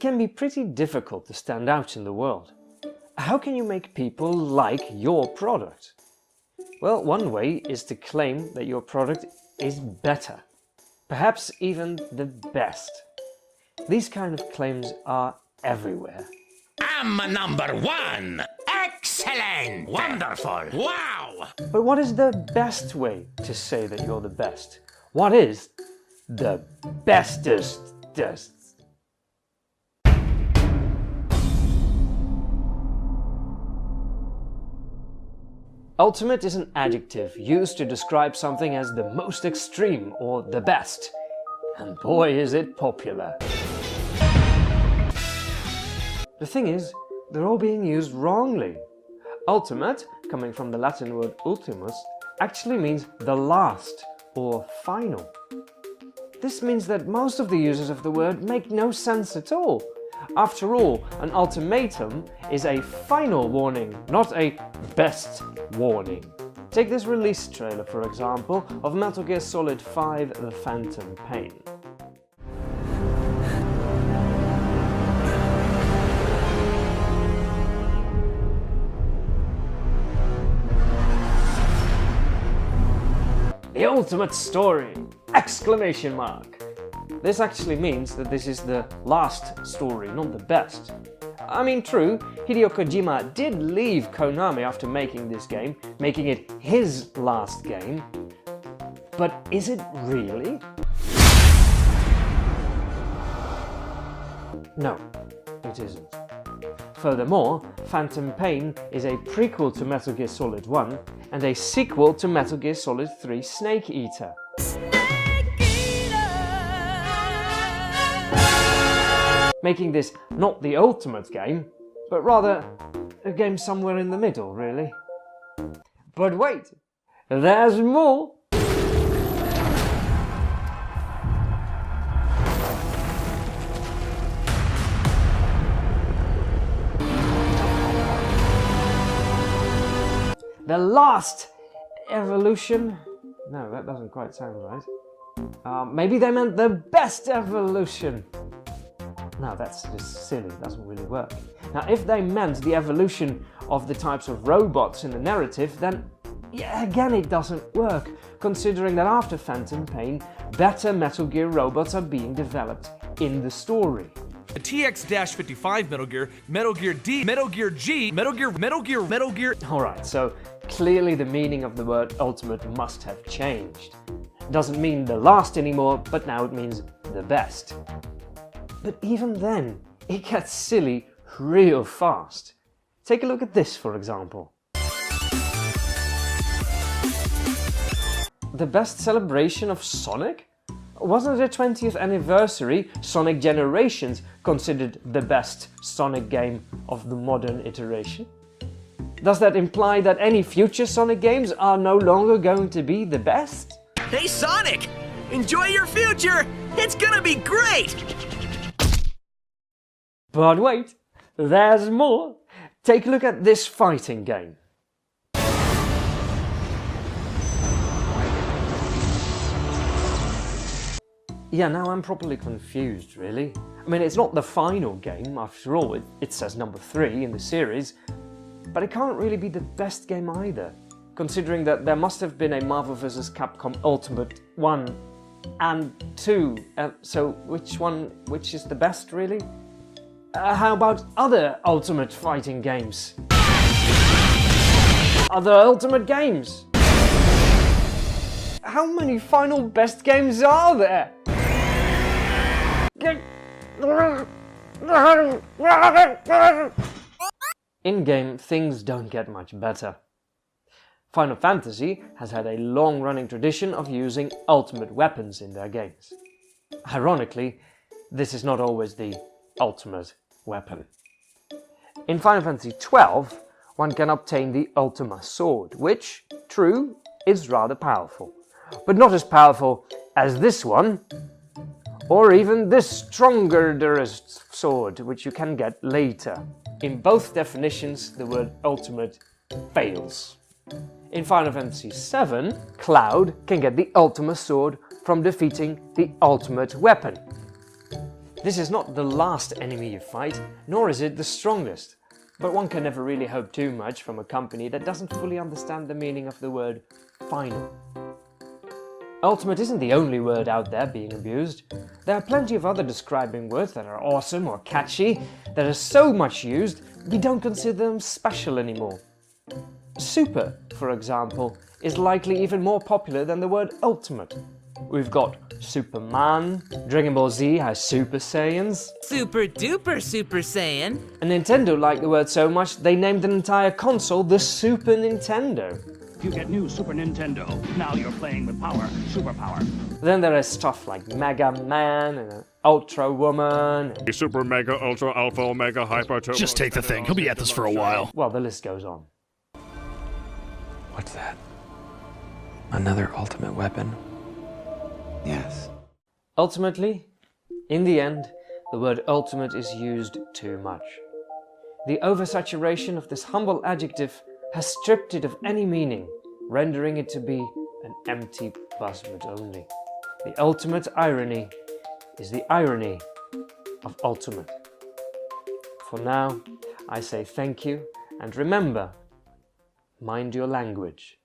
can be pretty difficult to stand out in the world. How can you make people like your product? Well, one way is to claim that your product is better, perhaps even the best. These kind of claims are everywhere. I'm number one! Excellent! Wonderful! Wow! But what is the best way to say that you're the best? What is the bestest? Ultimate is an adjective used to describe something as the most extreme or the best. And boy is it popular. The thing is, they're all being used wrongly. Ultimate, coming from the Latin word ultimus, actually means the last or final. This means that most of the uses of the word make no sense at all. After all, an ultimatum is a final warning, not a best warning. Take this release trailer, for example, of Metal Gear Solid 5: The Phantom Pain. The ultimate story! Exclamation mark! This actually means that this is the last story, not the best. I mean, true, Hideo Kojima did leave Konami after making this game, making it his last game. But is it really? No, it isn't. Furthermore, Phantom Pain is a prequel to Metal Gear Solid 1 and a sequel to Metal Gear Solid 3 Snake Eater. Making this not the ultimate game, but rather a game somewhere in the middle, really. But wait, there's more! The last evolution? No, that doesn't quite sound right. Maybe they meant the best evolution. No, that's just silly, it doesn't really work. Now, if they meant the evolution of the types of robots in the narrative, then yeah, again it doesn't work, considering that after Phantom Pain, better Metal Gear robots are being developed in the story. The TX-55 Metal Gear, Metal Gear D, Metal Gear G, Metal Gear... Alright, so clearly the meaning of the word ultimate must have changed. It doesn't mean the last anymore, but now it means the best. But even then, it gets silly real fast. Take a look at this, for example. The best celebration of Sonic? Wasn't the 20th anniversary Sonic Generations considered the best Sonic game of the modern iteration? Does that imply that any future Sonic games are no longer going to be the best? Hey Sonic! Enjoy your future! It's gonna be great! But wait, there's more. Take a look at this fighting game. Yeah, now I'm properly confused, really. I mean, it's not the final game, after all, it says number 3 in the series, but it can't really be the best game either, considering that there must have been a Marvel vs. Capcom Ultimate 1 and 2, so which is the best, really? How about other Ultimate fighting games? Other Ultimate games? How many final best games are there? In-game, things don't get much better. Final Fantasy has had a long-running tradition of using ultimate weapons in their games. Ironically, this is not always the ultimate weapon. In Final Fantasy XII, one can obtain the Ultima Sword, which, true, is rather powerful, but not as powerful as this one, or even this stronger sword, which you can get later. In both definitions, the word ultimate fails. In Final Fantasy VII, Cloud can get the Ultima Sword from defeating the ultimate weapon. This is not the last enemy you fight, nor is it the strongest, but one can never really hope too much from a company that doesn't fully understand the meaning of the word final. Ultimate isn't the only word out there being abused. There are plenty of other describing words that are awesome or catchy, that are so much used, we don't consider them special anymore. Super, for example, is likely even more popular than the word ultimate. We've got Superman, Dragon Ball Z has Super Saiyans. Super duper Super Saiyan. And Nintendo liked the word so much they named an entire console the Super Nintendo. You get new Super Nintendo. Now you're playing with power, superpower. Then there is stuff like Mega Man and Ultra Woman. Super Mega Ultra Alpha Omega Hyper Turbo. Just take the thing. He'll be at this for a while. Well, the list goes on. What's that? Another ultimate weapon? Yes. Ultimately, in the end, the word ultimate is used too much. The oversaturation of this humble adjective has stripped it of any meaning, rendering it to be an empty buzzword only. The ultimate irony is the irony of ultimate. For now, I say thank you, and remember, mind your language.